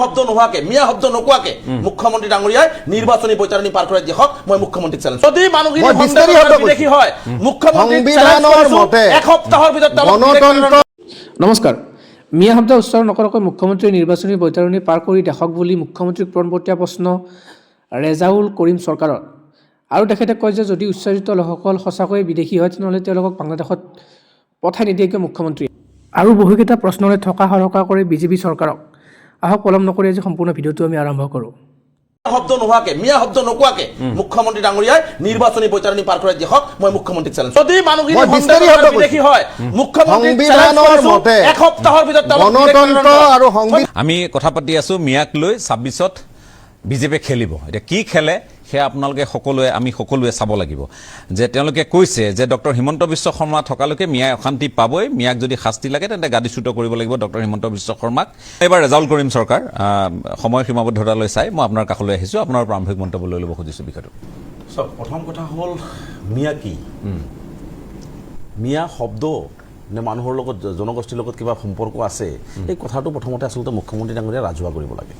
শব্দ নোহোৱাকে মিয়া শব্দ নোকোৱাকে মুখ্যমন্ত্ৰী ডাঙৰীয়াই নিৰ্বাচনী বৈতৰণি পাৰ কৰাই দিয়ক মই মুখ্যমন্ত্ৰীক চেলেঞ্জ যদি মানুহখিনি বিদেশী হয় মুখ্যমন্ত্ৰীক চেলেঞ্জ কৰিছো এক সপ্তাহৰ ভিতৰত নমস্কাৰ মিয়া শব্দ উচ্চাৰণ নকৰাকৈ মুখ্যমন্ত্ৰীয়ে নিৰ্বাচনী বৈতৰণি পাৰ কৰি দেখক বুলি মুখ্যমন্ত্ৰীক প্ৰণপতীয়া প্ৰশ্ন ৰেজাউল কৰিম চৰকাৰৰ আৰু তেখেতে কয় যে যদি উচ্চাৰিত লোকসকল সঁচাকৈয়ে বিদেশী হয় তেনেহ'লে তেওঁলোকক বাংলাদেশত পঠাই নিদিয়ে কিয় মুখ্যমন্ত্ৰীয়ে আৰু বহুকেইটা প্ৰশ্নৰে থকা সৰকা কৰি বিজেপি চৰকাৰক আহক পলম নকৰি আজি সম্পূৰ্ণ ভিডিঅ'টো আমি আৰম্ভ কৰোঁ শব্দ নোহোৱাকে মিয়া শব্দ নোকোৱাকে মুখ্যমন্ত্ৰী ডাঙৰীয়াই নিৰ্বাচনী বৈতৰণি পাৰ কৰাই দিয়ক মই মুখ্যমন্ত্ৰীক চেলেঞ্জ যদি মানুহখিনি বিদেশী হয় মুখ্যমন্ত্ৰীক চেলেঞ্জ কৰিছো এক সপ্তাহৰ ভিতৰত গণতন্ত্ৰ আৰু আমি কথা পাতি আছো মিয়াক লৈ 26ত বিজেপি খেলিব এতিয়া কি খেলে সেয়া আপোনালোকে আমি সকলোৱে চাব লাগিব যে তেওঁলোকে কৈছে যে ডক্টৰ হিমন্ত বিশ্ব শৰ্মা থকালৈকে মিয়াই অশান্তি পাবই মিয়াক যদি শাস্তি লাগে তেন্তে গাদীচ্যুত কৰিব লাগিব ডক্টৰ হিমন্ত বিশ্ব শৰ্মাক এবাৰ ৰেজাউল কৰিম চৰকাৰ সময় সীমাবদ্ধতালৈ চাই মই আপোনাৰ কাষলৈ আহিছোঁ আপোনাৰ প্ৰাৰম্ভিক মন্তব্য লৈ ল'ব খুজিছোঁ বিষয়টো সব প্ৰথম কথা হ'ল মিয়া কি মিয়া শব্দ নে মানুহৰ লগত জনগোষ্ঠীৰ লগত কিবা সম্পৰ্ক আছে এই কথাটো প্ৰথমতে আচলতে মুখ্যমন্ত্ৰী ডাঙৰীয়াই ৰাজহুৱা কৰিব লাগে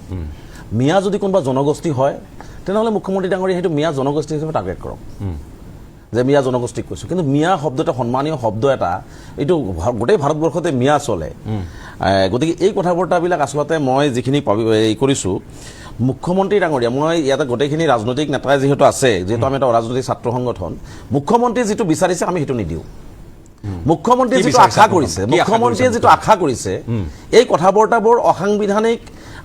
মিয়া যদি কোনোবা জনগোষ্ঠী হয় তেনেহ'লে মুখ্যমন্ত্ৰী ডাঙৰীয়াই সেইটো মিয়া জনগোষ্ঠী হিচাপে টাৰ্গেট কৰক যে মিয়া জনগোষ্ঠীক কৈছোঁ কিন্তু মিয়া শব্দটা সন্মানীয় শব্দ এটা এইটো গোটেই ভাৰতবৰ্ষতে মিয়া চলে গতিকে এই কথা বতৰাবিলাক আচলতে মই যিখিনি কৰিছোঁ মুখ্যমন্ত্ৰী ডাঙৰীয়া মই ইয়াতে গোটেইখিনি ৰাজনৈতিক নেতাই যিহেতু আছে যিহেতু আমি এটা ৰাজনৈতিক ছাত্ৰ সংগঠন মুখ্যমন্ত্ৰীয়ে যিটো বিচাৰিছে আমি সেইটো নিদিওঁ মুখ্যমন্ত্ৰীয়ে যিটো আশা কৰিছে এই কথা বতৰাবোৰ অসাংবিধানিক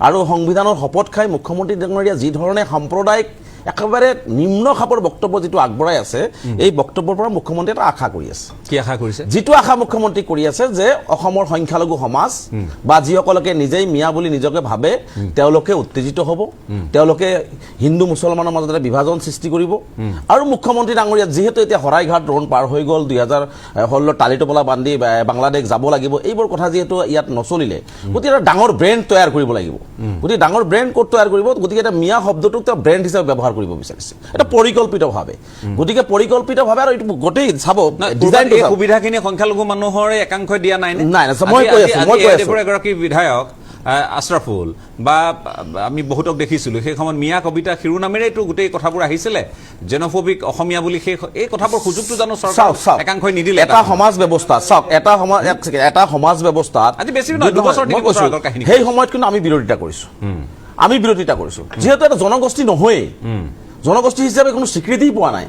আৰু সংবিধানৰ শপত খাই মুখ্যমন্ত্ৰী ডাঙৰীয়া যি ধৰণে সাম্প্ৰদায়িক একেবাৰে নিম্ন খাপৰ বক্তব্য যিটো আগবঢ়াই আছে এই বক্তব্যৰ পৰা মুখ্যমন্ত্ৰীয়ে এটা আশা কৰি আছে কি আশা কৰিছে যিটো আশা মুখ্যমন্ত্ৰী কৰি আছে যে অসমৰ সংখ্যালঘু সমাজ বা যিসকলকে নিজেই মিয়া বুলি নিজকে ভাবে তেওঁলোকে উত্তেজিত হ'ব তেওঁলোকে হিন্দু মুছলমানৰ মাজত এটা বিভাজন সৃষ্টি কৰিব আৰু মুখ্যমন্ত্ৰী ডাঙৰীয়া যিহেতু এতিয়া শৰাইঘাট ৰোড পাৰ হৈ গ'ল 2016 টালিটোপলা বান্ধি বাংলাদেশ যাব লাগিব এইবোৰ কথা যিহেতু ইয়াত নচলিলে গতিকে এটা ডাঙৰ ব্ৰেণ্ড তৈয়াৰ কৰিব লাগিব গতিকে ডাঙৰ ব্ৰেণ্ড ক'ত তৈয়াৰ কৰিব গতিকে এটা মিয়া শব্দটোক তেওঁ ব্ৰেণ্ড হিচাপে ব্যৱহাৰ কৰিব বিচাৰিছে এটা পৰিকল্পিতভাৱে গতিকে পৰিকল্পিতভাৱে আৰু এইটো গোটেই চাব ডিজাইনটো সুবিধাখিনি সংখ্যালঘু মানুহৰ একাংশই দিয়া নাই মই কৈ আছো এগৰাকী বিধায়ক আশৰাফুল বা আমি বহুতক দেখিছিলোঁ সেই সময়ত মিয়া কবিতা শিৰোনামেৰেইতো গোটেই কথাবোৰ আহিছিলে জেনফবিক অসমীয়া বুলি এই কথাবোৰ সুযোগটো জানো চৰকাৰ একাংশই নিদিলে এটা সমাজ ব্যৱস্থা চাওক এটা সমাজ ব্যৱস্থাত আজি বেছি নহয় 2 বছৰ 3 বছৰ আগৰ কাহিনী সেই সময়ত কিন্তু আমি বিৰোধিতা কৰিছোঁ যিহেতু এটা জনগোষ্ঠী নহয়েই জনগোষ্ঠী হিচাপে কোনো স্বীকৃতি পোৱা নাই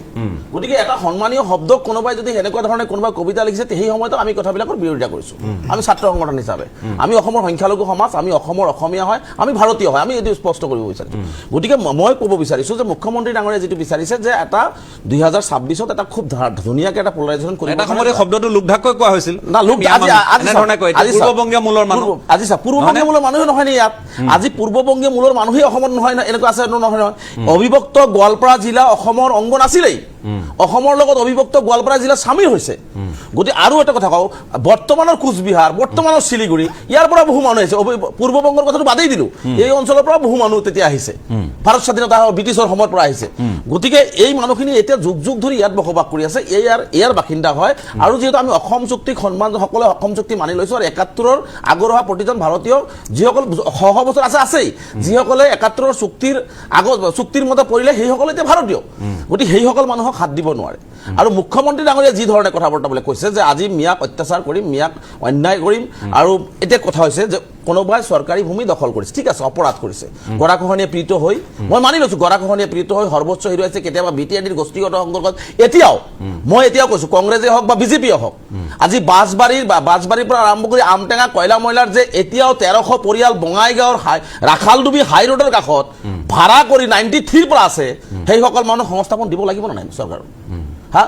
গতিকে এটা সন্মানীয় শব্দক কোনোবাই যদি সেনেকুৱা ধৰণে কোনোবা কবিতা লিখিছে সেই সময়তো আমি কথাবিলাকৰ বিৰোধিতা কৰিছোঁ আমি ছাত্ৰ সংগঠন হিচাপে আমি অসমৰ সংখ্যালঘু সমাজ আমি অসমৰ অসমীয়া হয় আমি ভাৰতীয় হয় আমি এইটো স্পষ্ট কৰিব বিচাৰিছোঁ গতিকে মই ক'ব বিচাৰিছোঁ যে মুখ্যমন্ত্ৰী ডাঙৰীয়াই যিটো বিচাৰিছে যে এটা 2026ত এটা খুব ধুনীয়াকৈ এটা পলাৰাইজেশ্যন কৰিব এটা সময়তে শব্দটো লোকধাকৈ কোৱা হৈছিল পূৰ্ববংগীয় মূলৰ মানুহ আজি চা পূৰ্ববংগীয় মূলৰ মানুহে নহয় নে ইয়াত আজি পূৰ্ববংগীয় মূলৰ মানুহেই অসমত নহয় এনেকুৱা আছে নহয় অবিভক্ত গোৱালপাৰা জিলা অসমৰ অংগ নাছিলেই অসমৰ লগত অবিভক্ত গোৱালপাৰা জিলা চামিল হৈছে গতিকে আৰু এটা কথা কওঁ বৰ্তমানৰ কোচবিহাৰ বৰ্তমানৰ শিলিগুৰি ইয়াৰ পৰা বহু মানুহ আহিছে পূৰ্ববংগৰ কথাটো বাদেই দিলোঁ এই অঞ্চলৰ পৰা বহু মানুহ তেতিয়া আহিছে ভাৰত স্বাধীনতা ব্ৰিটিছৰ সময়ৰ পৰা আহিছে গতিকে এই মানুহখিনি এতিয়া যুগ যুগ ধৰি ইয়াত বসবাস কৰি আছে ইয়াৰ বাসিন্দা হয় আৰু যিহেতু আমি অসম চুক্তিক সন্মান সকলোৱে অসম চুক্তি মানি লৈছোঁ আৰু 71ৰ আগৰ হোৱা প্ৰতিজন ভাৰতীয় যিসকল শ বছৰ আছেই যিসকলে 71ৰ চুক্তিৰ মতে পৰিলে সেইসকলে এতিয়া ভাৰতীয় গতিকে সেইসকল মানুহক হাত দিব নোৱাৰে আৰু মুখ্যমন্ত্ৰী ডাঙৰীয়াই যি ধৰণে কথা বতৰাবিলাক কৈছে যে আজি মিয়াক অত্যাচাৰ কৰিম মিয়াক অন্যায় কৰিম আৰু এতিয়া কথা হৈছে যে কোনোবাই চৰকাৰী ভূমি দখল কৰিছে ঠিক আছে অপৰাধ কৰিছে গৰাখহনীয়া পীড়িত হৈ মই মানি লৈছোঁ গৰাখহনীয়া পীড়িত হৈ সৰ্বোচ্চ হেৰুৱাইছে কেতিয়াবা BTIDৰ গোষ্ঠীগত সংঘৰ্ষত মই এতিয়াও কৈছোঁ কংগ্ৰেছেই হওক বা বিজেপিয়ে হওক আজি বাছবাৰীৰ পৰা আৰম্ভ কৰি আমটেঙা কয়লা ময়লাৰ যে এতিয়াও 1300 পৰিয়াল বঙাইগাঁৱৰ ৰাখালডুবি হাই ৰোডৰ কাষত ভাড়া কৰি 93ৰ পৰা আছে সেইসকল মানুহ সংস্থাপন দিব লাগিব নে নাই চৰকাৰৰ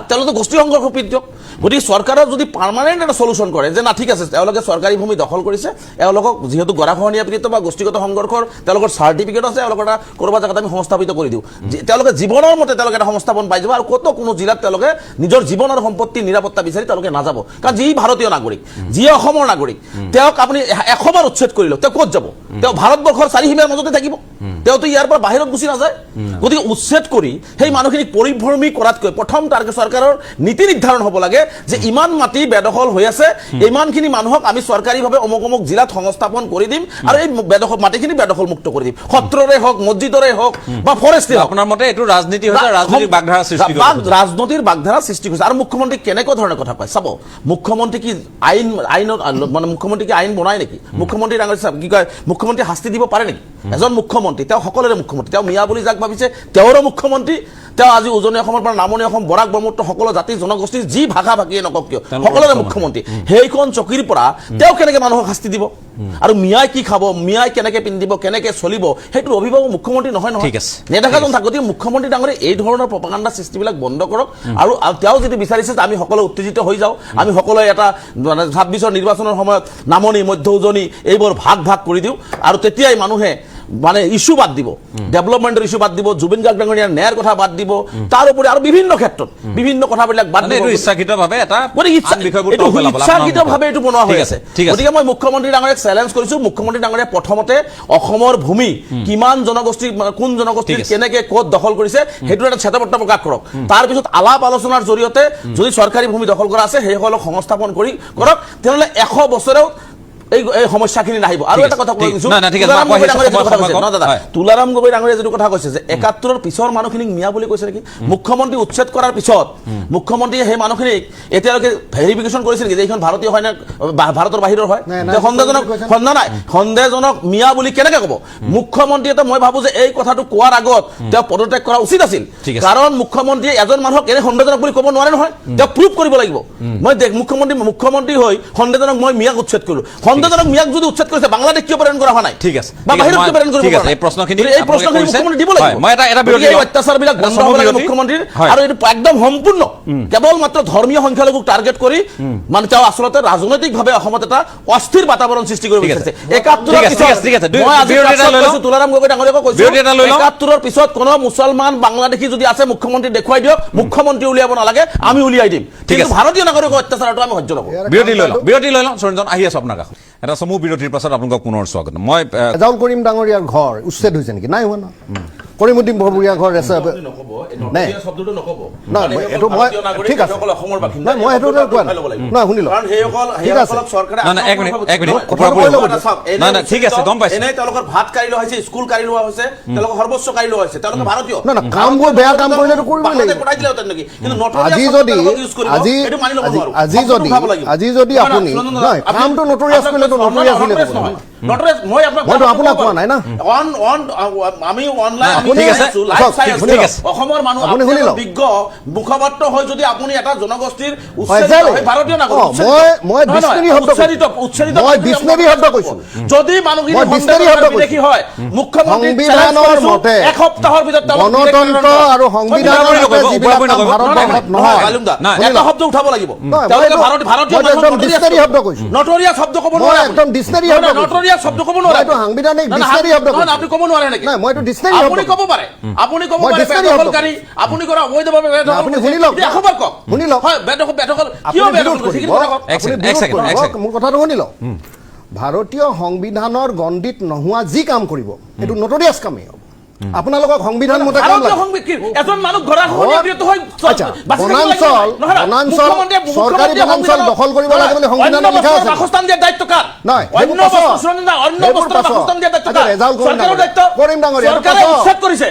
তেওঁলোকে গোষ্ঠী সংঘৰ্ষ পীড়িত গতিকে চৰকাৰৰ যদি পাৰ্মানেণ্ট এটা সলিউশ্যন কৰে যে না ঠিক আছে তেওঁলোকে চৰকাৰী ভূমি দখল কৰিছে এওঁলোকক যিহেতু গৰাখহনীয়া পীড়িত বা গোষ্ঠীগত সংঘৰ্ষৰ তেওঁলোকৰ চাৰ্টিফিকেট আছে এওঁলোকৰ এটা ক'ৰবাত জেগাত আমি সংস্থাপিত কৰি দিওঁ তেওঁলোকে জীৱনৰ মতে তেওঁলোকে এটা সংস্থাপন পাই যাব আৰু ক'তো কোনো জিলাত তেওঁলোকে নিজৰ জীৱন আৰু সম্পত্তিৰ নিৰাপত্তা বিচাৰি তেওঁলোকে নাযাব কাৰণ যি ভাৰতীয় নাগৰিক যিয়ে অসমৰ নাগৰিক তেওঁক আপুনি 100 বাৰ উচ্ছেদ কৰি লওক তেওঁ ক'ত যাব তেওঁ ভাৰতবৰ্ষৰ চাৰিসীমাৰ মাজতে থাকিব তেওঁতো ইয়াৰ পৰা বাহিৰত গুচি নাযায় গতিকে উচ্ছেদ কৰি সেই মানুহখিনিক পৰিভ্ৰমী কৰাতকৈ প্ৰথম টাৰ্গেট চৰকাৰৰ নীতি নিৰ্ধাৰণ হ'ব লাগে যে ইমান মাটি বেদখল হৈ আছে ইমানখিনি মানুহক আমি চৰকাৰীভাৱে অমুক অমুক জিলাত সংস্থাপন কৰি দিম আৰু এই মাটিখিনি বেদখল মুক্ত কৰি দিম সত্ৰৰে হওক মছজিদৰে হওক বা ফৰেষ্টে হওক আপোনাৰ মতে এইটো ৰাজনীতি হৈছে ৰাজনৈতিক বাগধাৰা সৃষ্টি ৰাজনীতিৰ বাগধাৰা সৃষ্টি হৈছে আৰু মুখ্যমন্ত্ৰী কেনেকুৱা ধৰণৰ কথা কয় চাব মুখ্যমন্ত্ৰী কি আইনত মানে মুখ্যমন্ত্ৰী কি আইন বনায় নেকি মুখ্যমন্ত্ৰী ডাঙৰ কি কয় মুখ্যমন্ত্ৰী শাস্তি দিব পাৰে নেকি এজন মুখ্যমন্ত্ৰী তেওঁ সকলোৰে মুখ্যমন্ত্ৰী তেওঁ মিয়া বুলি যাক ভাবিছে তেওঁৰো মুখ্যমন্ত্ৰী তেওঁ আজি উজনি অসমৰ পৰা নামনি অসম বৰাক ব্ৰহ্মপুত্ৰ সকলো জাতি জনগোষ্ঠীৰ যি ভাষা ভাষীয়ে নকওক কিয় সকলোৰে মুখ্যমন্ত্ৰী সেইখন চকীৰ পৰা তেওঁ কেনেকে মানুহক শাস্তি দিব আৰু মিয়াই কি খাব মিয়াই কেনেকে পিন্ধিব কেনেকে চলিব সেইটো অভিভাৱক মুখ্যমন্ত্ৰী নহয় নহয় নেদেখাজন থাক গতিকে মুখ্যমন্ত্ৰী ডাঙৰে এই ধৰণৰ প্ৰপাগাণ্ডা সৃষ্টিবিলাক বন্ধ কৰক আৰু তেওঁ যদি বিচাৰিছে যে আমি সকলোৱে উত্তেজিত হৈ যাওঁ আমি সকলোৱে এটা 26ৰ নিৰ্বাচনৰ সময়ত নামনি মধ্য উজনি এইবোৰ ভাগ ভাগ কৰি দিওঁ আৰু তেতিয়াই মানুহে মানে ইস্যু বাদ দিব ডেভেলপমেন্টেৰ ইস্যু বাদ দিব জুবিন গাৰ্গ ডাঙৰীয়াৰ ন্যায়ৰ কথা বাদ দিব তাৰ উপৰি আৰু বিভিন্ন ক্ষেত্ৰত বিভিন্ন কথাবিলাক বাদ দিব ইচ্ছাকৃতভাৱে এটা ইচ্ছাকৃতভাৱে এইটো বনোৱা হৈ আছে গতিকে মই মুখ্যমন্ত্ৰী ডাঙৰীয়াক চেলেঞ্জ কৰিছো মুখ্যমন্ত্ৰী ডাঙৰীয়া প্ৰথমতে অসমৰ ভূমি কিমান জনগোষ্ঠী কোন জনগোষ্ঠী কেনেকে ক'ত দখল কৰিছে সেইটো এটা শ্বেতপত্ৰ প্ৰকাশ কৰক তাৰ পিছত আলাপ আলোচনাৰ জৰিয়তে যদি চৰকাৰী ভূমি দখল কৰা আছে সেইসকলক সংস্থাপন কৰি কৰক তেনেহ'লে 100 বছৰেও এই সমস্যাখিনি নাহিব আৰু এটা কথা কৈ দিছো তুলাৰাম গগৈ ডাঙৰীয়া যিটো কথা কৈছে যে 71ৰ পিছৰ মানুহখিনিক মিয়া বুলি কৈছে নেকি মুখ্যমন্ত্ৰী উচ্ছেদ কৰাৰ পিছত মুখ্যমন্ত্ৰীয়ে সেই মানুহখিনিক এতিয়ালৈকে ভেৰিফিকেশ্যন কৰিছে নেকি যে এইখন ভাৰতীয় হয় নে ভাৰতৰ বাহিৰৰ হয় সন্দেহজনক মিয়া বুলি কেনেকে ক'ব মুখ্যমন্ত্ৰীয়ে মই ভাবো যে এই কথাটো কোৱাৰ আগত তেওঁ পদত্যাগ কৰা উচিত আছিল কাৰণ মুখ্যমন্ত্ৰীয়ে এজন মানুহক এনে সন্দেহজনক বুলি ক'ব নোৱাৰে নহয় তেওঁ প্ৰুভ কৰিব লাগিব মই মুখ্যমন্ত্ৰী হৈ সন্দেহজনক মই মিয়াক উচ্ছেদ কৰিলো সন্দেহজনক মিয়াক যদি উচ্ছেদ কৰিছে বাংলাদেশ কিয় প্ৰেৰণ কৰা হোৱা নাই ঠিক আছে বা বাহিৰত কিয় প্ৰেৰণ কৰিব পৰা নাই এই প্ৰশ্নখিনি মুখ্যমন্ত্ৰী দিব লাগিব মই এটা বিৰতি এই অত্যাচাৰবিলাক বন্ধ হ'ব লাগে মুখ্যমন্ত্ৰীৰ আৰু এইটো একদম সম্পূৰ্ণ কেৱল মাত্ৰ ধৰ্মীয় সংখ্যালঘুক টাৰ্গেট কৰি মানে তেওঁ আচলতে ৰাজনৈতিকভাৱে অসমত এটা অস্থিৰ বাতাবৰণ সৃষ্টি কৰিব বিচাৰিছে 71ৰ পিছত মই আজি তুলাৰাম গগৈ ডাঙৰীয়াক কৈছো 71ৰ পিছত কোনো মুছলমান বাংলাদেশী যদি আছে মুখ্যমন্ত্ৰী দেখুৱাই দিয়ক মুখ্যমন্ত্ৰী উলিয়াব নালাগে আমি উলিয়াই দিম কিন্তু ভাৰতীয় নাগৰিকৰ অত্যাচাৰটো আমি সহ্য নকৰোঁ বিৰতি লৈ লওঁ সঞ্জন আহি আছো আপোনাৰ কাষত এটা সমূহ বিৰতিৰ পাছত আপোনালোকক পুনৰ স্বাগতম মই ৰেজাউল কৰিম ডাঙৰীয়াৰ ঘৰ উচ্ছেদ হৈছে নেকি নাই হোৱা ন কৰিমুদ্দিন বৰবুৰীয়া ঘৰ এইটো মই ঠিক আছে নাই মই সেইটো কোৱা নাই শুনি লওক ঠিক আছে ঠিক আছে গম পাইছো এনেই তেওঁলোকৰ ভাত কাঢ়ি লোৱা হৈছে স্কুল কাঢ়ি লোৱা হৈছে তেওঁলোকৰ সৰ্বোচ্চ কাঢ়ি লোৱা হৈছে তেওঁলোকে ভাৰতীয় না না কামবোৰ বেয়া কাম কৰিলেতো কৰিবই লাগিব আজি যদি আপুনি নাই কামটো নটৰিয়াছ কৰিলেতো নটৰিয়াছ বুলি ক'ব মই আপোনাক কোৱা নাই না আমি অনলাইন অসমৰ মানুহ বিজ্ঞ মুখপাত্ৰ হৈ যদি আপুনি এটা জনগোষ্ঠীৰ ভাৰতীয় নাগৰিক যদি মানুহখিনি হয় মুখ্যমন্ত্ৰী এসপ্তাহৰ ভিতৰত গণতন্ত্ৰ আৰু সংবিধানৰ এটা শব্দ উঠাব লাগিব নটৰিয়াছ শব্দ ক'ব নোৱাৰে একদম ডিক্সনাৰী নটৰিয়াছ শব্দ ক'ব নোৱাৰে সাংবিধানিক ডিক্সনাৰী শব্দ আপুনি ক'ব নোৱাৰে নেকি নাই মই এইটো ডিক্সনাৰী আপুনি ক'ব পাৰে আপুনি ক'ব পাৰে বেদখলকাৰী আপুনি কৰা অবৈধভাৱে বেদখল আপুনি শুনি লওক এখবাৰ কওক শুনি লওক হয় বেদখল কিয় বেদখল কৰিছে মোৰ কথাটো শুনি লওক ভাৰতীয় সংবিধানৰ গণ্ডিত নোহোৱা যি কাম কৰিব এইটো নটৰিয়াছ কামেই হ'ব আপোনালোকক সংবিধান মতে কাম লাগে এজন মানুহ ঘৰৰ চৰকাৰী বনাঞ্চল দখল কৰিব লাগে বুলি সংবিধানত লিখা আছে বাসস্থান দিয়াৰ দায়িত্ব কাৰ নাই অন্য বস্ত্ৰৰ বাসস্থান দিয়াৰ দায়িত্ব কাৰ চৰকাৰৰ দায়িত্ব কৰিম ডাঙৰীয়া চৰকাৰে উচ্ছেদ কৰিছে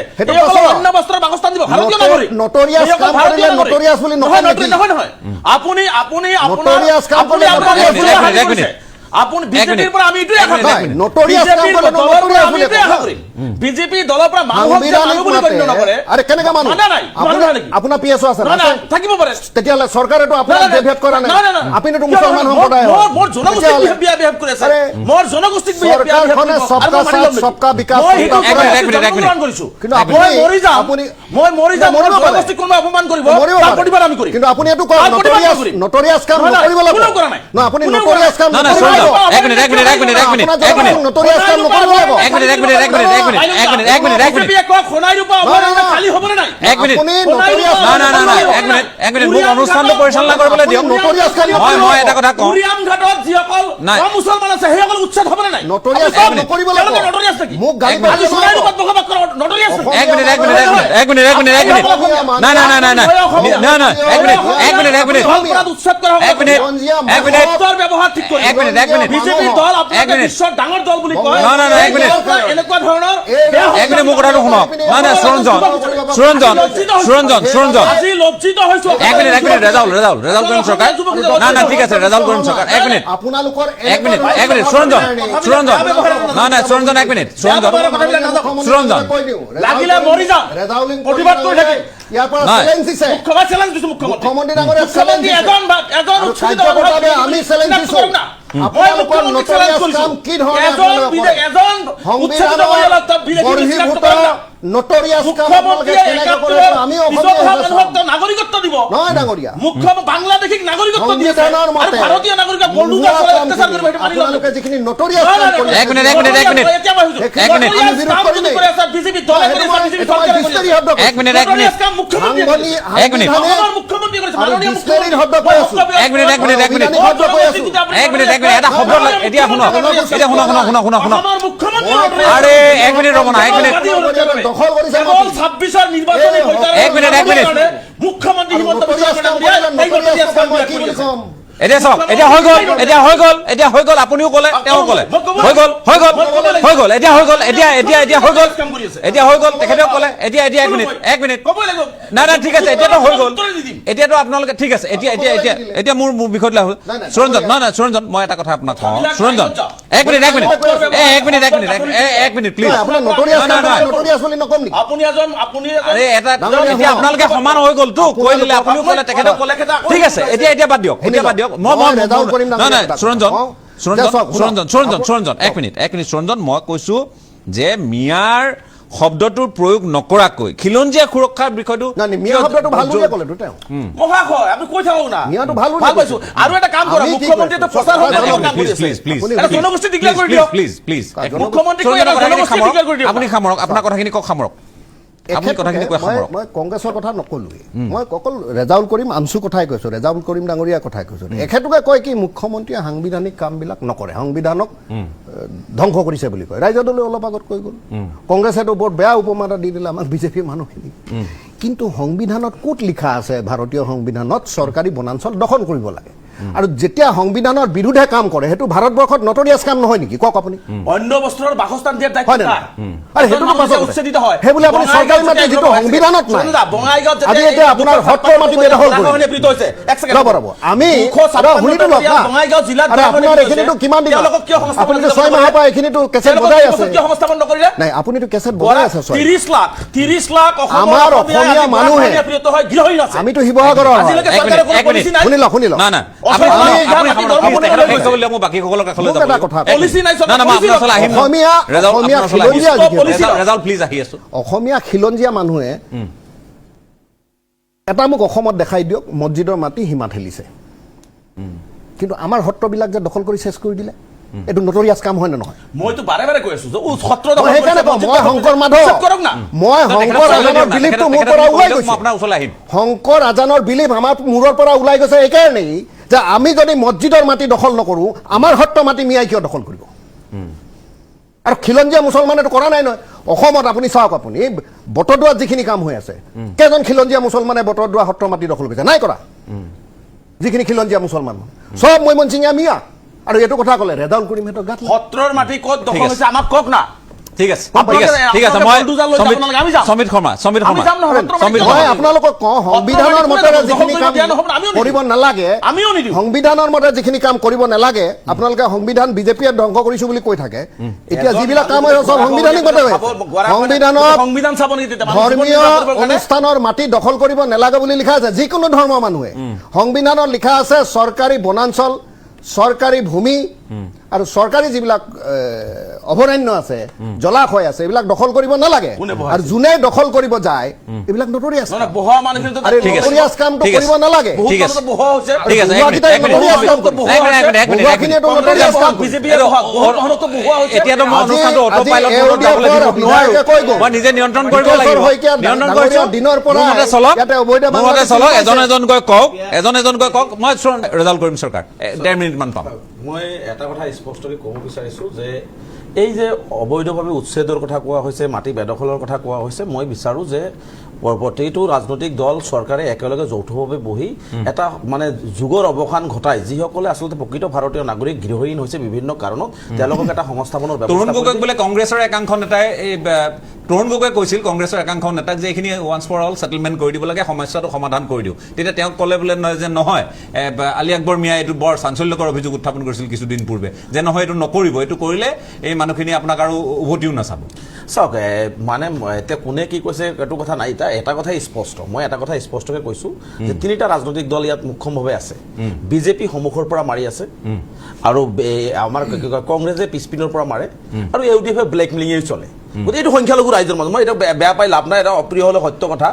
অন্য বস্ত্ৰৰ বাসস্থান দিব ভাৰতীয় নাগৰিক নটৰিয়াছ কাম কৰিলে নটৰিয়াছ বুলি নহয় নহয় আপুনি নটৰিয়াছ কাম কৰিলে আপুনি বিজেপিৰ পৰা আমি এইটোৱে আশা কৰিম বিজেপি দলৰ পৰা মানুহক বুলি গণ্য নকৰে আৰে কেনেকৈ মানুহ আপোনাৰ পিএছও আছে থাকিব পাৰে তেতিয়াহ'লে চৰকাৰেতো আপোনাক বিভেদ কৰা নাই আপুনিতো মুছলমান সম্প্ৰদায় মোৰ জনগোষ্ঠীক বিভেদ কৰি আছে মোৰ জনগোষ্ঠীক চৰকাৰখনে সবকা সাথ সবকা বিকাশ কিন্তু মই মৰি যাম মোৰ জনগোষ্ঠীক কোনো অপমান কৰিব তাৰ প্ৰতিবাদ আমি কৰিম কিন্তু আপুনি এইটো নটৰিয়াছ কাম কৰিব লাগিব কোনো কৰা নাই না আপুনি নটৰিয়াছ কাম মোক অনুষ্ঠানটো পৰিচালনা কৰিবলৈ দিয়ক মই এটা কথা কওঁ ঘাটত যিসকল মুছলমান আছে সেইসকল উচ্ছেদ হ'বনে নাই ডাঙৰ দল বুলি কয় এনেকুৱা ধৰণৰ মোৰ কথাটো শুনক সুৰঞ্জন আজি লজ্জিত হৈছো ৰেজাউল কৰিম চৰকাৰ না ঠিক আছে ৰেজাউল কৰিম চৰকাৰ এক মিনিট সুৰঞ্জন সুৰঞ্জন এক মিনিট সুৰঞ্জন লাগিলে মৰি যাম প্ৰতিবাদ কৰি থাকিম মুখ্যমন্ত্ৰী ডাঙৰীয়া চেলেঞ্জ আমি চেলেঞ্জ দিছো আপোনালোকৰ নটৰিয়াছ কাম কি ধৰণে নটৰিয়াছ কাম আমি নাগৰিকত্ব দিব নহয় ডাঙৰীয়া বাংলাদেশীক নাগৰিকত্ব ভাৰতীয় নাগৰিক আপোনালোকে যিখিনি নটৰিয়াছ এটা শব্দ এতিয়া শুনক আৰে এক মিনিট ৰ'ব না এক মিনিট দখল কৰিছে 26ৰ নিৰ্বাচনী মুখ্যমন্ত্ৰী হিমন্ত বিশ্ব শৰ্মাই এতিয়া চাওক এতিয়া হৈ গ'ল আপুনিও ক'লে তেওঁ ক'লে হৈ গ'ল এতিয়া হৈ গ'ল তেখেতেও ক'লে এতিয়া এক মিনিট নাই ঠিক আছে এতিয়াতো হৈ গ'ল এতিয়াতো আপোনালোকে ঠিক আছে এতিয়া মোৰ বিষয়ত লাভ হ'ল সুৰঞ্জন মই এটা কথা আপোনাক কওঁ সুৰঞ্জন এক মিনিট প্লিজ এতিয়া আপোনালোকে সমান হৈ গ'লতো কৈ দিলে আপুনিও ক'লে তেখেতেও ক'লে ঠিক আছে এতিয়া বাদ দিয়ক সুৰঞ্জন এক মিনিট সুৰঞ্জন মই কৈছো যে মিয়াৰ শব্দটোৰ প্ৰয়োগ নকৰাকৈ খিলঞ্জীয়া সুৰক্ষাৰ বিষয়টো আৰু এটা কাম কৰক মুখ্যমন্ত্ৰীয়ে প্ৰচাৰ হৈ আপুনি সামৰক আপোনাৰ কথাখিনি কওক সামৰক মই কংগ্ৰেছৰ কথা নকলোৱেই মই অকল ৰেজাউল কৰিম আনছু কথাই কৈছো ৰেজাউল কৰিম ডাঙৰীয়াৰ কথাই কৈছো এখেতোকে কয় কি মুখ্যমন্ত্ৰীয়ে সাংবিধানিক কামবিলাক নকৰে সংবিধানক ধ্বংস কৰিছে বুলি কয় ৰাইজৰ দলে অলপ আগত কৈ গ'ল কংগ্ৰেছেতো বৰ বেয়া উপমা এটা দি দিলে আমাক বিজেপিৰ মানুহখিনি কিন্তু সংবিধানত ক'ত লিখা আছে ভাৰতীয় সংবিধানত চৰকাৰী বনাঞ্চল দখল কৰিব লাগে আৰু যেতিয়া সংবিধানৰ বিৰুদ্ধে কাম কৰে সেইটো ভাৰতবৰ্ষত নটৰিয়াছ কাম নহয় নেকি কওক আপুনি অন্য বস্তুৰ বাসস্থান দিয়াৰ দায়িত্ব আৰু সেইটোতো পাছত উচ্ছেদিত হয় সেইবুলি আপুনি চৰকাৰী মাটি যিটো সংবিধানত নাই আজি এতিয়া আপোনাৰ সত্ৰৰ মাটি বেদখল ৰ'ব আমি শুনিতো লওক না আৰু আপোনাৰ এইখিনিতো কিমান দিন আপুনিতো 6 মাহৰ পৰা এইখিনিতো কেছেট বজাই আছে নাই আপুনিতো কেছেট বজাই আছে 30 লাখ আমাৰ অসমীয়া মানুহে আমিতো শিৱসাগৰৰ শুনি লওক অসমীয়া খিলঞ্জীয়া মানুহে এটা মোক অসমত দেখাই দিয়ক মছজিদৰ মাটি সীমা ঠেলিছে কিন্তু আমাৰ সত্ৰবিলাক যে দখল কৰি চেছ কৰি দিলে এইটো নটৰিয়াছ কাম হয় নে নহয় মইতো বাৰে বাৰে কৈ আছো যে সত্ৰ মই শংকৰ মাধৱ মই শংকৰ আজানৰ বিলিফটো মোৰ পৰা ওলাই গৈছে শংকৰ আজানৰ বিলিফ আমাৰ মূৰৰ পৰা ওলাই গৈছে এইকাৰণেই যে আমি যদি মছজিদৰ মাটি দখল নকৰোঁ আমাৰ সত্ৰ মাটি মিয়াই কিয় দখল কৰিব আৰু খিলঞ্জীয়া মুছলমানেতো কৰা নাই নহয় অসমত আপুনি চাওক আপুনি বটদ্ৰৱাত যিখিনি কাম হৈ আছে কেইজন খিলঞ্জীয়া মুছলমানে বটদ্ৰৱা সত্ৰ মাটি দখল কৰিছে নাই কৰা যিখিনি খিলঞ্জীয়া মুছলমান চব মৈমনসিঙীয়া মিয়া আৰু এইটো কথা ক'লে ৰেজাউল কৰিম হেতৰ গাত সত্ৰৰ মাটি ক'ত দখল হৈছে আমাক কওক না ঠিক আছে মই সমীৰ শৰ্মা মই আপোনালোকক কওঁ সংবিধানৰ মতে যিখিনি কাম কৰিব নালাগে সংবিধানৰ মতে যিখিনি কাম কৰিব নালাগে আপোনালোকে সংবিধান বিজেপিয়ে ধ্বংস কৰিছো বুলি কৈ থাকে এতিয়া যিবিলাক কাম হয় চব সংবিধানিক মতে হয় সংবিধানত ধৰ্মীয় অনুষ্ঠানৰ মাটি দখল কৰিব নালাগে বুলি লিখা আছে যিকোনো ধৰ্মৰ মানুহে সংবিধানত লিখা আছে চৰকাৰী বনাঞ্চল চৰকাৰী ভূমি আৰু চৰকাৰী যিবিলাক অভয়াৰণ্য আছে জলাশয় আছে এইবিলাক দখল কৰিব নালাগে কোনে বহাইছে? আৰু যোনে দখল কৰিব যায় এইবিলাক নটৰিয়াছ নহয়, নহয়, বহোৱা মানুহখিনিতো আৰে ঠিক আছে। নটৰিয়াছ কামটো ঠিক আছে। কৰিব নালাগে বহুত ঠিক আছে। মানুহতো বহোৱা হৈছে। ঠিক আছে, এক মিনিট, এক মিনিট, নটৰিয়াছ কাম এক মিনিট, এক মিনিট, এক মিনিট, বহোৱাখিনিয়েতো নটৰিয়াছ কাম কৰে। বিজেপিয়ে বহোৱা, বহুত মানুহতো বহোৱা হৈছে। এতিয়াতো মই আজি- অনুষ্ঠানটো অটো আজি পাইলট এওঁদিয়া মোডত যাবলৈ পৰা দিব নোৱাৰো। বিধায়কে কৈ গ'ল। মই নিজে নিয়ন্ত্ৰণ কৰিব বিকাশৰ লাগিব। শইকীয়া নিয়ন্ত্ৰণ ডাঙৰীয়া কৰিছো। দিনৰ পৰা মোৰ মতে চলক। ইয়াতে অবৈধ মোৰ মতে বাংলাদেশী চলক। পাইছে। এজন এজনকৈ কওক। এজন এজনকৈ কওক। মই ৰেজাল্ট কৰিম চৰকাৰ 1.5 মিনিটমান পাম। মই এটা কথা স্পষ্টকৈ ক'ব বিচাৰিছোঁ যে এই যে অবৈধভাৱে উচ্ছেদৰ কথা কোৱা হৈছে, মাটি বেদখলৰ কথা কোৱা হৈছে, মই বিচাৰোঁ যে প্ৰতিটো ৰাজনৈতিক দল চৰকাৰে একেলগে যৌথভাৱে বহি এটা মানে যুগৰ অৱসান ঘটাই যিসকলে আচলতে প্ৰকৃত ভাৰতীয় নাগৰিক গৃহহীন হৈছে বিভিন্ন কাৰণত তেওঁলোকক এটা সংস্থাপনৰ তৰুণ ব্যৱস্থা গগৈক কৰি বোলে কংগ্ৰেছৰ একাংশ নেতাই তৰুণ গগৈয়ে কৈছিল কংগ্ৰেছৰ একাংশ নেতাক যে এইখিনি ওৱান্স ফৰ অল ছেটেলমেণ্ট কৰি দিব লাগে, সমস্যাটো সমাধান কৰি দিওঁ। তেতিয়া তেওঁক ক'লে বোলে যে নহয়, আলী আকবৰ মিয়াই এইটো বৰ চাঞ্চল্যকৰ অভিযোগ উত্থাপন কৰিছিল কিছুদিন পূৰ্বে যে নহয় এইটো নকৰিব, এইটো কৰিলে এই মানুহখিনি আপোনাক আৰু উভতিও নাচাব। চাওক মানে এতিয়া কোনে কি কৈছে এইটো কথা নাই, এটা কথাই স্পষ্ট, মই এটা কথা স্পষ্টকৈ কৈছোঁ যে তিনিটা ৰাজনৈতিক দল ইয়াত মুখ্যমভাৱে আছে। বিজেপি সন্মুখৰ পৰা মাৰি আছে আৰু আমাৰ কি কয় কংগ্ৰেছে পিছপিনৰ পৰা মাৰে আৰু ইউডিএফে ব্লেকমেইলিঙেই চলে। গতিকে এইটো সংখ্যালঘু ৰাইজৰ মাজত মই এইটো বেয়া পাই লাভ নাই, এটা অপ্ৰিয় হ'লে সত্য কথা।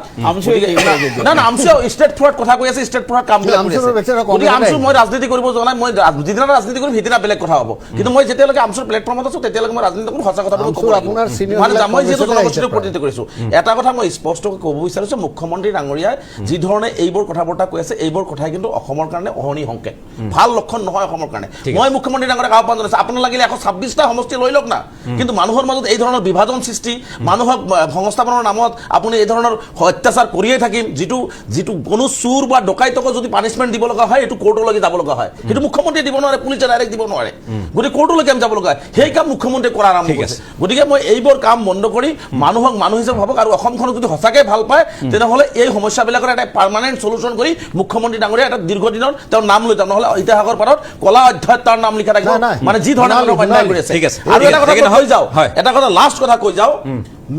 না না আমচু ষ্টেট থ্ৰুত কথা কৈ আছে, ষ্টেট থ্ৰুত কাম কৰি আছে। গতিকে আমচু মই ৰাজনীতি কৰিব যোৱা নাই, মই যিদিনা ৰাজনীতি কৰিম সিদিনা বেলেগ কথা হ'ব। কিন্তু মই যেতিয়ালৈকে আমচুৰ প্লেটফৰ্মত আছো তেতিয়ালৈকে মই ৰাজনীতি কৰিম, সঁচা কথাটো আমচুৰ আপোনাৰ senior মানে মই যিহেতু বিলাক জনগোষ্ঠীৰ প্ৰতিনিধিত্ব কৰিছোঁ। এটা কথা মই স্পষ্টকৈ ক'ব বিচাৰিছোঁ, মুখ্যমন্ত্ৰী ডাঙৰীয়াই যি ধৰণে এইবোৰ কথা বৰ্তা কৈ আছে এইবোৰ কথাই কিন্তু অসমৰ কাৰণে অহনি সংকেত, ভাল লক্ষণ নহয় অসমৰ কাৰণে। মই মুখ্যমন্ত্ৰী ডাঙৰীয়াক আহ্বান জনাইছোঁ, আপোনাৰ লাগিলে 126টা সমষ্টি লৈ লওক না, কিন্তু মানুহৰ মাজত এই ধৰণৰ বিভাজন সৃষ্টি, মানুহক সংস্থাপনৰ নামত আপুনি এই ধৰণৰ অত্যাচাৰ কৰিয়েই থাকিম, যিটো কোনো চুৰ বা ডকাইতকো যদি পানিছমেণ্ট দিব লগা হয় এইটো কোৰ্টলৈকে যাব লগা হয়, সেইটো মুখ্যমন্ত্ৰীয়ে দিব নোৱাৰে, পুলিচে ডাইৰেক্ট দিব নোৱাৰে, গতিকে কোৰ্টলৈকে আমি যাব লগা হয়। সেই কাম মুখ্যমন্ত্ৰীয়ে কৰা আৰম্ভ কৰিছে। গতিকে মই এইবোৰ কাম বন্ধ কৰি মানুহক মানুহ হিচাপে ভাবক আৰু অসমখনক যদি সঁচাকৈ ভাল পায় তেনেহ'লে এই সমস্যাবিলাকৰ এটা পাৰ্মানেণ্ট চলুচন কৰি মুখ্যমন্ত্ৰী ডাঙৰীয়া এটা দীৰ্ঘদিনৰ তেওঁৰ নাম লৈ যাওক, নহ'লে ইতিহাসৰ পাৰত কলা অধ্যায়ত তাৰ নাম লিখা থাকিব, মানে যি ধৰণে অন্যায় কৰি আছে। আৰু এটা কথা কৈ যাওঁ, এটা কথা লাষ্ট কথা কৈ যাওঁ,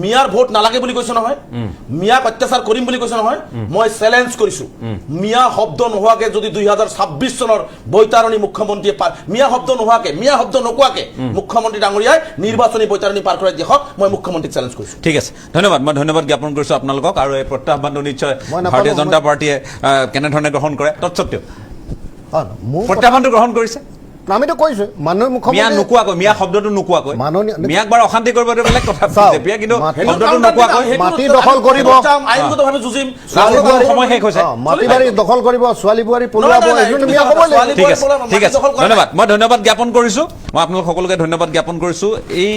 মিয়াৰ ভোট নালাগে বুলি কৈছো নহয়, মিয়াক অত্যাচাৰ কৰিম বুলি কৈছো নহয়, মই চেলেঞ্জ কৰিছো মিয়া শব্দ নোহোৱাকে যদি 2026 চনৰ বৈতাৰণী মুখ্যমন্ত্ৰীয়ে মিয়া শব্দ নোহোৱাকে, মিয়া শব্দ নোকোৱাকে মুখ্যমন্ত্ৰী ডাঙৰীয়াই নিৰ্বাচনী বৈতাৰণী পাৰ কৰাই দেখক, মই মুখ্যমন্ত্ৰীক চেলেঞ্জ কৰিছো। ঠিক আছে, ধন্যবাদ। মই ধন্যবাদ জ্ঞাপন কৰিছোঁ আপোনালোকক আৰু এই প্ৰত্যাহ্বানটো নিশ্চয় ভাৰতীয় জনতা পাৰ্টীয়ে কেনেধৰণে গ্ৰহণ কৰে তৎসত্বেও প্ৰত্যাহ্বানটো গ্ৰহণ কৰিছে। আমিতো কৈছো মানুহে মিয়া মুখ্যমন্ত্ৰী নোকোৱাকৈ, মিয়া শব্দটো নোকোৱাকৈ, মাননীয় মিয়াক বাৰু অশান্তি কৰিব বেলেগ কথা, বিজেপিয়ে কিন্তু শব্দটো সেইটো নোকোৱাকৈ মাটি দখল কৰিব, আইনগতভাৱে যুঁজিম, সময় শেষ হৈছে। মাটি বাৰী দখল কৰিব, ছোৱালী বোৱাৰী পলুৱাব, এইটো মিয়া ক'বই লাগিব। ঠিক আছে, ঠিক আছে, ধন্যবাদ। মই ধন্যবাদ জ্ঞাপন কৰিছোঁ, মই আপোনালোক সকলোকে ধন্যবাদ জ্ঞাপন কৰিছোঁ। এই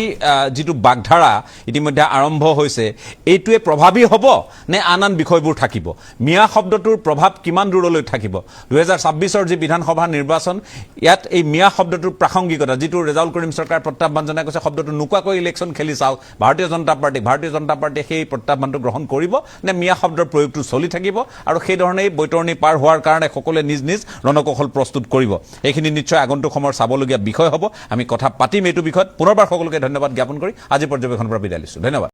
যিটো বাগধাৰা ইতিমধ্যে আৰম্ভ হৈছে এইটোৱে প্ৰভাৱী হ'ব নে আন বিষয়বোৰ থাকিব, মিয়া শব্দটোৰ প্ৰভাৱ কিমান দূৰলৈ থাকিব। 2026 যি বিধানসভা নিৰ্বাচন, ইয়াত এই মিয়া শব্দটোৰ প্ৰাসংগিকতা, যিটো ৰেজাউল কৰিম চৰকাৰ প্ৰত্যাহ্বান জনাই কৈছে শব্দটো নোকোৱাকৈ ইলেকশ্যন খেলি চাওক ভাৰতীয় জনতা পাৰ্টীয়ে সেই প্ৰত্যাহ্বানটো গ্ৰহণ কৰিব নে মিয়া শব্দৰ প্ৰয়োগটো চলি থাকিব, আৰু সেইধৰণেই বৈতৰণি পাৰ হোৱাৰ কাৰণে সকলোৱে নিজ নিজ ৰণকৌশল প্ৰস্তুত কৰিব। এইখিনি নিশ্চয় আগন্তুক সময়ৰ চাবলগীয়া বিষয় হ'ব। আমি কথা পাতিম এইটো বিষয়ত। পুনৰবাৰ সকলোকে ধন্যবাদ জ্ঞাপন কৰি আজি পৰ্যবেক্ষণৰ পৰা বিদায় লৈছোঁ। ধন্যবাদ।